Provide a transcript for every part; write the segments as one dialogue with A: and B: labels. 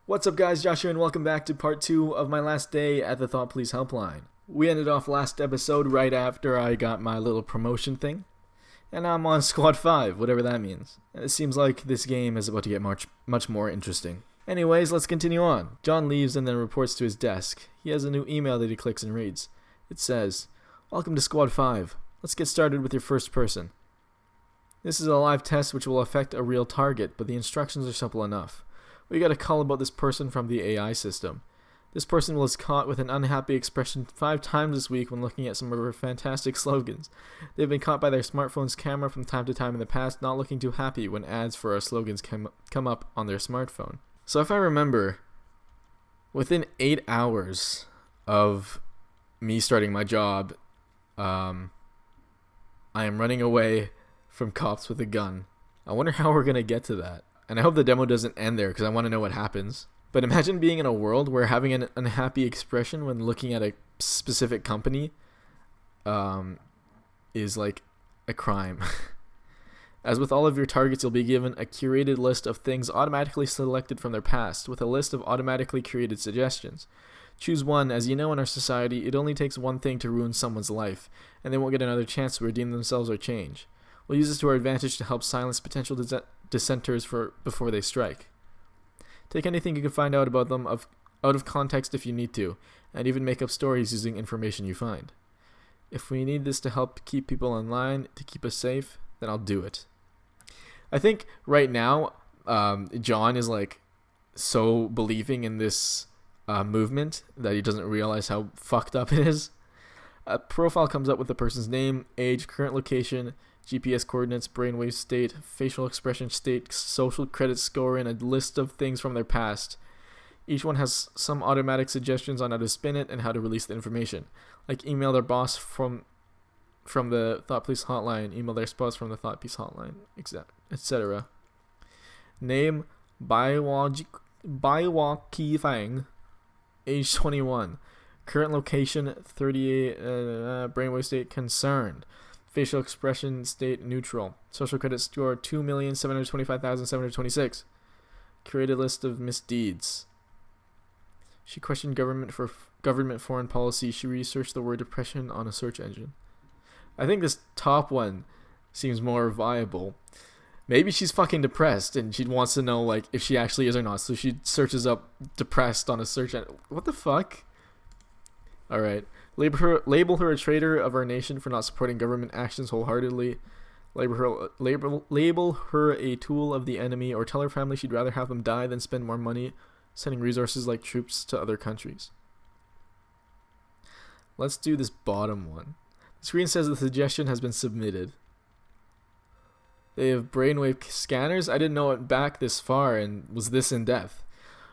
A: What's up, guys? Joshua, and welcome back to part 2 of my last day at the Thought Police Helpline. We ended off last episode right after I got my little promotion thing, and I'm on Squad 5, whatever that means. It seems like this game is about to get much more interesting. Anyways, let's continue on. John leaves and then reports to his desk. He has a new email that he clicks and reads. It says, "Welcome to Squad 5. Let's get started with your first person. This is a live test which will affect a real target, but the instructions are simple enough. We got a call about this person from the AI system. This person was caught with an unhappy expression 5 times this week when looking at some of her fantastic slogans. They've been caught by their smartphone's camera from time to time in the past, not looking too happy when ads for our slogans come up on their smartphone." So if I remember, within 8 hours of me starting my job, I am running away from cops with a gun. I wonder how we're going to get to that. And I hope the demo doesn't end there because I want to know what happens. But imagine being in a world where having an unhappy expression when looking at a specific company is like a crime. As with all of your targets, you'll be given a curated list of things automatically selected from their past, with a list of automatically created suggestions. Choose one. As you know, in our society, it only takes one thing to ruin someone's life, and they won't get another chance to redeem themselves or change. We'll use this to our advantage to help silence potential dissenters before they strike. Take anything you can find out about them out of context if you need to, and even make up stories using information you find. If we need this to help keep people in line, to keep us safe, then I'll do it. I think right now, John is like so believing in this movement that he doesn't realize how fucked up it is. A profile comes up with the person's name, age, current location, GPS coordinates, brainwave state, facial expression state, social credit score, and a list of things from their past. Each one has some automatic suggestions on how to spin it and how to release the information, like email their boss from the Thought Police Hotline, email their spouse from the Thought Police Hotline, etc. Name, Baiwa Fang, age 21, current location 38, brainwave state concerned. Facial expression state neutral. Social credit score 2,725,726. Curated list of misdeeds. She questioned government foreign policy. She researched the word depression on a search engine. I think this top one seems more viable. Maybe she's fucking depressed and she wants to know like if she actually is or not. So she searches up depressed on a search engine. What the fuck? Alright. Label her a traitor of our nation for not supporting government actions wholeheartedly. Label her a tool of the enemy, or tell her family she'd rather have them die than spend more money sending resources like troops to other countries. Let's do this bottom one. The screen says the suggestion has been submitted. They have brainwave scanners? I didn't know it back this far and was this in depth.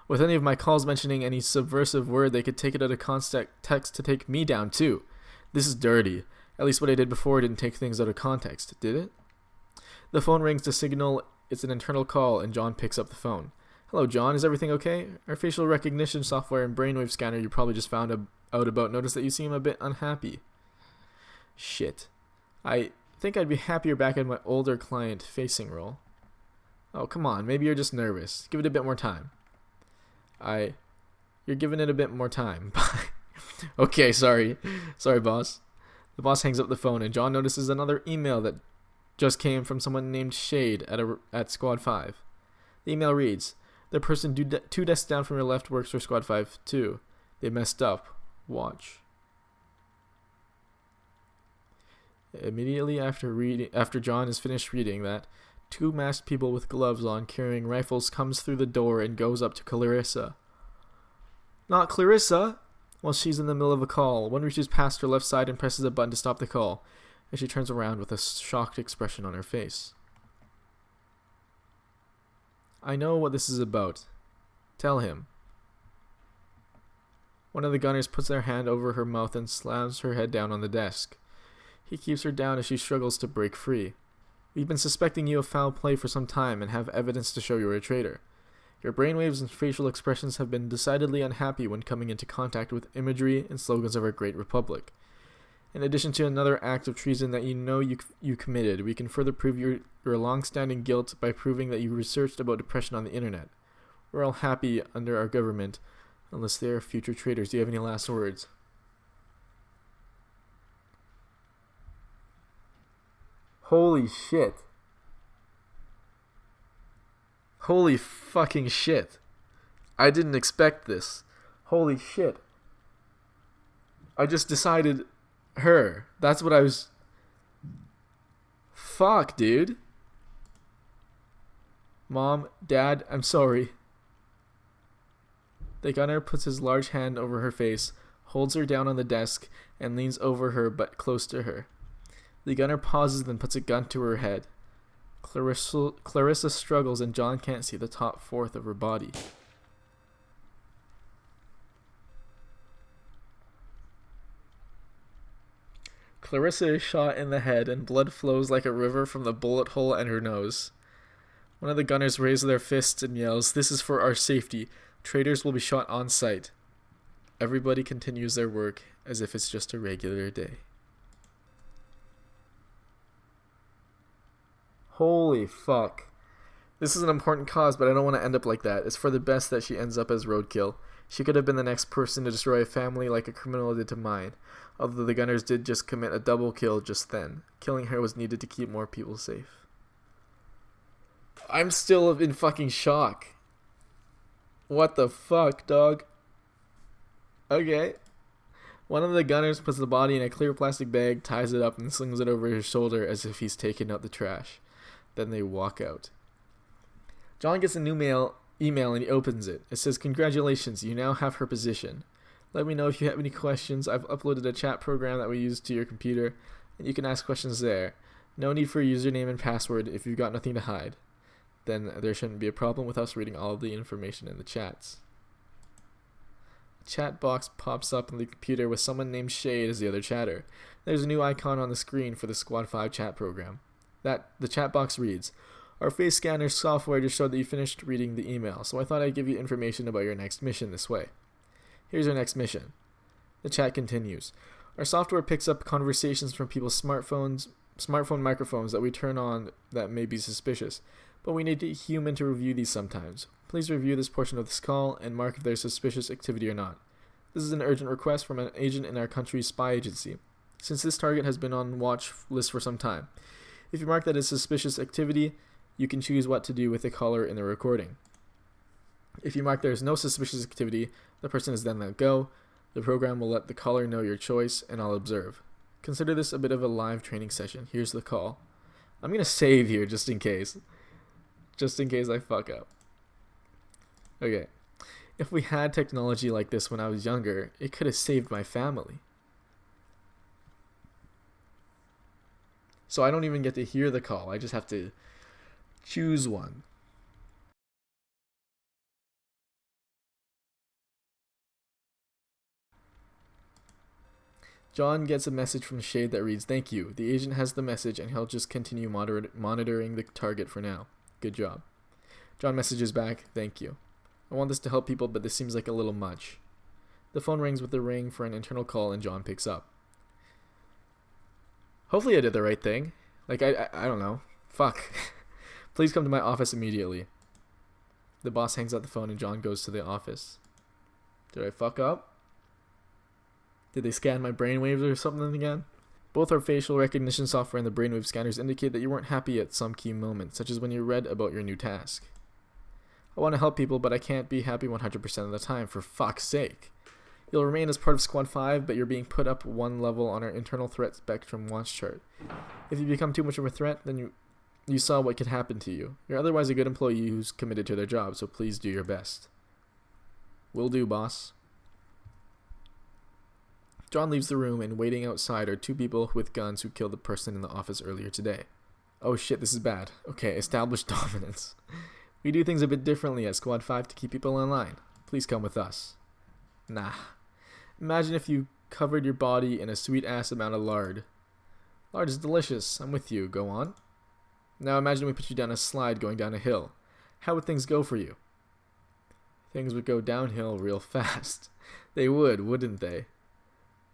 A: With any of my calls mentioning any subversive word, they could take it out of context to take me down too. This is dirty. At least what I did before didn't take things out of context, did it? The phone rings to signal it's an internal call, and John picks up the phone. "Hello, John. Is everything okay? Our facial recognition software and brainwave scanner you probably just found out about noticed that you seem a bit unhappy." Shit. I think I'd be happier back in my older client-facing role. Oh, come on. Maybe you're just nervous. Give it a bit more time. You're giving it a bit more time. Okay, sorry. Sorry, boss. The boss hangs up the phone, and John notices another email that just came from someone named Shade at Squad 5. The email reads, "The person 2 desks down from your left works for Squad 5 too. They messed up. Watch." Immediately after John is finished reading that, 2 masked people with gloves on carrying rifles comes through the door and goes up to Clarissa. Not Clarissa! Well, she's in the middle of a call. One reaches past her left side and presses a button to stop the call, and she turns around with a shocked expression on her face. "I know what this is about. Tell him." One of the gunners puts their hand over her mouth and slams her head down on the desk. He keeps her down as she struggles to break free. "We've been suspecting you of foul play for some time and have evidence to show you're a traitor. Your brainwaves and facial expressions have been decidedly unhappy when coming into contact with imagery and slogans of our great republic. In addition to another act of treason that you know you committed, we can further prove your long-standing guilt by proving that you researched about depression on the internet. We're all happy under our government, unless they are future traitors. Do you have any last words? Holy shit. Holy fucking shit. I didn't expect this. Holy shit. I just decided her. That's what I was... Fuck, dude. Mom, Dad, I'm sorry. The gunner puts his large hand over her face, holds her down on the desk, and leans over her but close to her. The gunner pauses, then puts a gun to her head. Clarissa struggles, and John can't see the top fourth of her body. Clarissa is shot in the head, and blood flows like a river from the bullet hole in her nose. One of the gunners raises their fists and yells, "This is for our safety. Traitors will be shot on sight." Everybody continues their work as if it's just a regular day. Holy fuck. This is an important cause, but I don't want to end up like that. It's for the best that she ends up as roadkill. She could have been the next person to destroy a family like a criminal did to mine, although the gunners did just commit a double kill just then. Killing her was needed to keep more people safe. I'm still in fucking shock. What the fuck, dog? Okay. One of the gunners puts the body in a clear plastic bag, ties it up, and slings it over his shoulder as if he's taking out the trash. Then they walk out. John gets a new email and he opens it. It says, "Congratulations, you now have her position. Let me know if you have any questions. I've uploaded a chat program that we use to your computer, and you can ask questions there. No need for a username and password if you've got nothing to hide. Then there shouldn't be a problem with us reading all of the information in the chats." A chat box pops up on the computer with someone named Shade as the other chatter. There's a new icon on the screen for the Squad 5 chat program. The chat box reads, "Our face scanner software just showed that you finished reading the email, so I thought I'd give you information about your next mission this way. Here's your next mission." The chat continues. "Our software picks up conversations from people's smartphone microphones that we turn on that may be suspicious, but we need a human to review these sometimes. Please review this portion of this call and mark if there's suspicious activity or not. This is an urgent request from an agent in our country's spy agency, since this target has been on watch list for some time. If you mark that as suspicious activity, you can choose what to do with the caller in the recording. If you mark there is no suspicious activity, the person is then let go. The program will let the caller know your choice, and I'll observe. Consider this a bit of a live training session. Here's the call." I'm going to save here just in case. Just in case I fuck up. Okay. If we had technology like this when I was younger, it could have saved my family. So I don't even get to hear the call. I just have to choose one. John gets a message from Shade that reads, "Thank you. The agent has the message and he'll just continue monitoring the target for now. Good job." John messages back, "Thank you. I want this to help people, but this seems like a little much." The phone rings with a ring for an internal call, and John picks up. Hopefully I did the right thing. Like, I don't know. Fuck. "Please come to my office immediately." The boss hangs up the phone and John goes to the office. Did I fuck up? Did they scan my brainwaves or something again? Both our facial recognition software and the brainwave scanners indicate that you weren't happy at some key moment, such as when you read about your new task. "I want to help people, but I can't be happy 100% of the time, for fuck's sake. You'll remain as part of Squad 5, but you're being put up one level on our internal threat spectrum watch chart. If you become too much of a threat, then you saw what could happen to you. You're otherwise a good employee who's committed to their job, so please do your best." "Will do, boss." John leaves the room, and waiting outside are two people with guns who killed the person in the office earlier today. "Oh shit, this is bad. Okay, establish dominance. We do things a bit differently at Squad 5 to keep people in line. Please come with us." "Nah. Imagine if you covered your body in a sweet-ass amount of lard." "Lard is delicious. I'm with you. Go on." "Now imagine we put you down a slide going down a hill. How would things go for you?" "Things would go downhill real fast." "They would, wouldn't they?"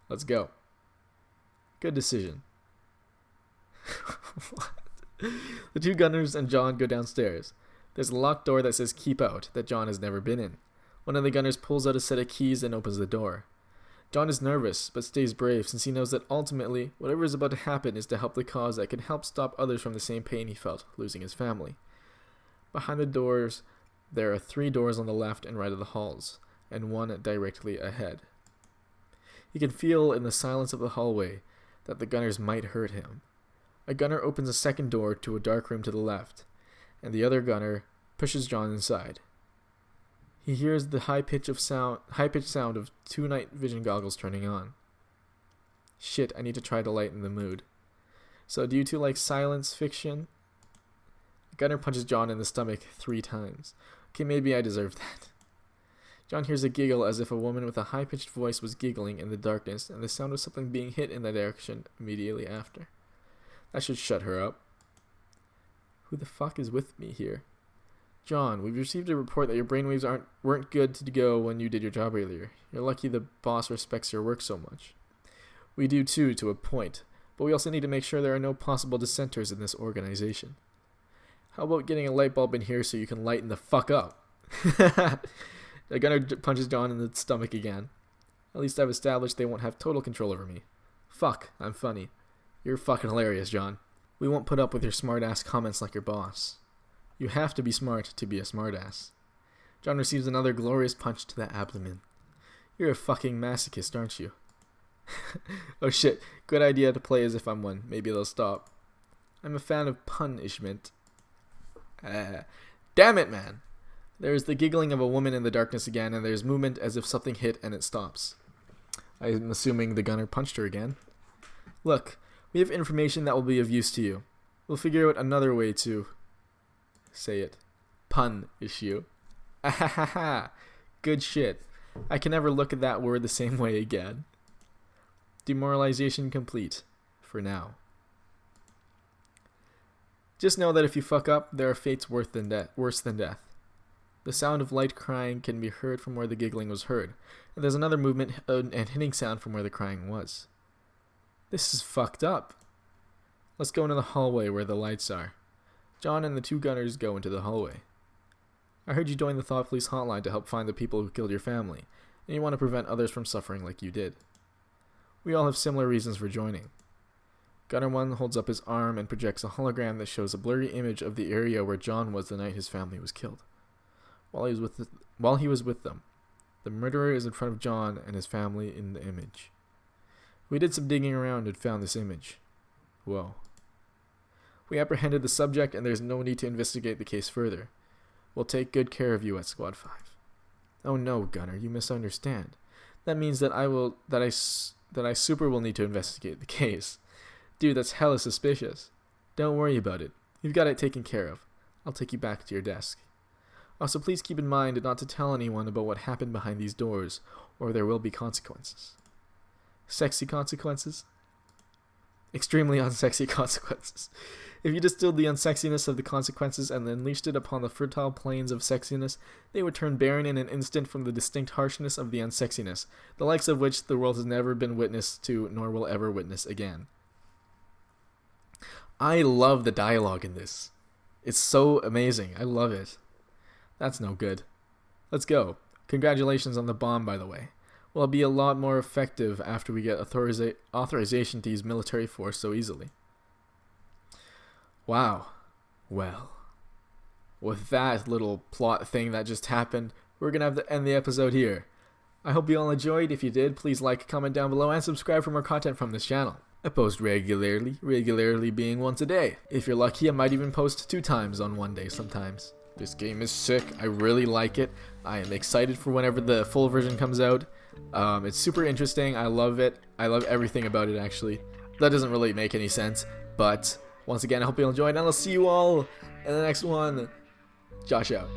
A: "Let's go." "Good decision." What? The two gunners and John go downstairs. There's a locked door that says keep out that John has never been in. One of the gunners pulls out a set of keys and opens the door. John is nervous, but stays brave since he knows that ultimately, whatever is about to happen is to help the cause that can help stop others from the same pain he felt, losing his family. Behind the doors, there are 3 doors on the left and right of the halls, and one directly ahead. He can feel in the silence of the hallway that the gunners might hurt him. A gunner opens a second door to a dark room to the left, and the other gunner pushes John inside. He hears the high-pitched sound of 2 night vision goggles turning on. Shit, I need to try to lighten the mood. So do you two like science fiction? The gunner punches John in the stomach 3 times. Okay, maybe I deserve that. John hears a giggle as if a woman with a high-pitched voice was giggling in the darkness, and the sound of something being hit in that direction immediately after. That should shut her up. Who the fuck is with me here? John, we've received a report that your brainwaves weren't good to go when you did your job earlier. You're lucky the boss respects your work so much. We do too, to a point, but we also need to make sure there are no possible dissenters in this organization. How about getting a light bulb in here so you can lighten the fuck up? The gunner punches John in the stomach again. At least I've established they won't have total control over me. Fuck, I'm funny. You're fucking hilarious, John. We won't put up with your smart-ass comments like your boss. You have to be smart to be a smartass. John receives another glorious punch to the abdomen. You're a fucking masochist, aren't you? Oh shit, good idea to play as if I'm one. Maybe they'll stop. I'm a fan of punishment. Damn it, man! There's the giggling of a woman in the darkness again, and there's movement as if something hit and it stops. I'm assuming the gunner punched her again. Look, we have information that will be of use to you. We'll figure out another way to... say it. Pun issue. Ahahaha. Good shit. I can never look at that word the same way again. Demoralization complete. For now. Just know that if you fuck up, there are fates worse than death. The sound of light crying can be heard from where the giggling was heard, and there's another movement and hitting sound from where the crying was. This is fucked up. Let's go into the hallway where the lights are. John and the 2 gunners go into the hallway. I heard you joined the Thought Police hotline to help find the people who killed your family, and you want to prevent others from suffering like you did. We all have similar reasons for joining. Gunner 1 holds up his arm and projects a hologram that shows a blurry image of the area where John was the night his family was killed. While he was with them, the murderer is in front of John and his family in the image. We did some digging around and found this image. Whoa. We apprehended the subject and there's no need to investigate the case further. We'll take good care of you at Squad 5. Oh no, Gunner, you misunderstand. That means that I super will need to investigate the case. Dude, that's hella suspicious. Don't worry about it. You've got it taken care of. I'll take you back to your desk. Also, please keep in mind not to tell anyone about what happened behind these doors, or there will be consequences. Sexy consequences? Extremely unsexy consequences. If you distilled the unsexiness of the consequences and unleashed it upon the fertile plains of sexiness, they would turn barren in an instant from the distinct harshness of the unsexiness, the likes of which the world has never been witness to nor will ever witness again. I love the dialogue in this. It's so amazing. I love it. That's no good. Let's go. Congratulations on the bomb, by the way. We'll be a lot more effective after we get authorization to use military force so easily. Wow. Well, with that little plot thing that just happened, we're going to have to end the episode here. I hope you all enjoyed. If you did, please like, comment down below, and subscribe for more content from this channel. I post regularly being once a day. If you're lucky, I might even post 2 times on one day sometimes. This game is sick. I really like it. I am excited for whenever the full version comes out. It's super interesting. I love it. I love everything about it, actually. That doesn't really make any sense, but once again, I hope you all enjoyed, and I'll see you all in the next one. Josh out.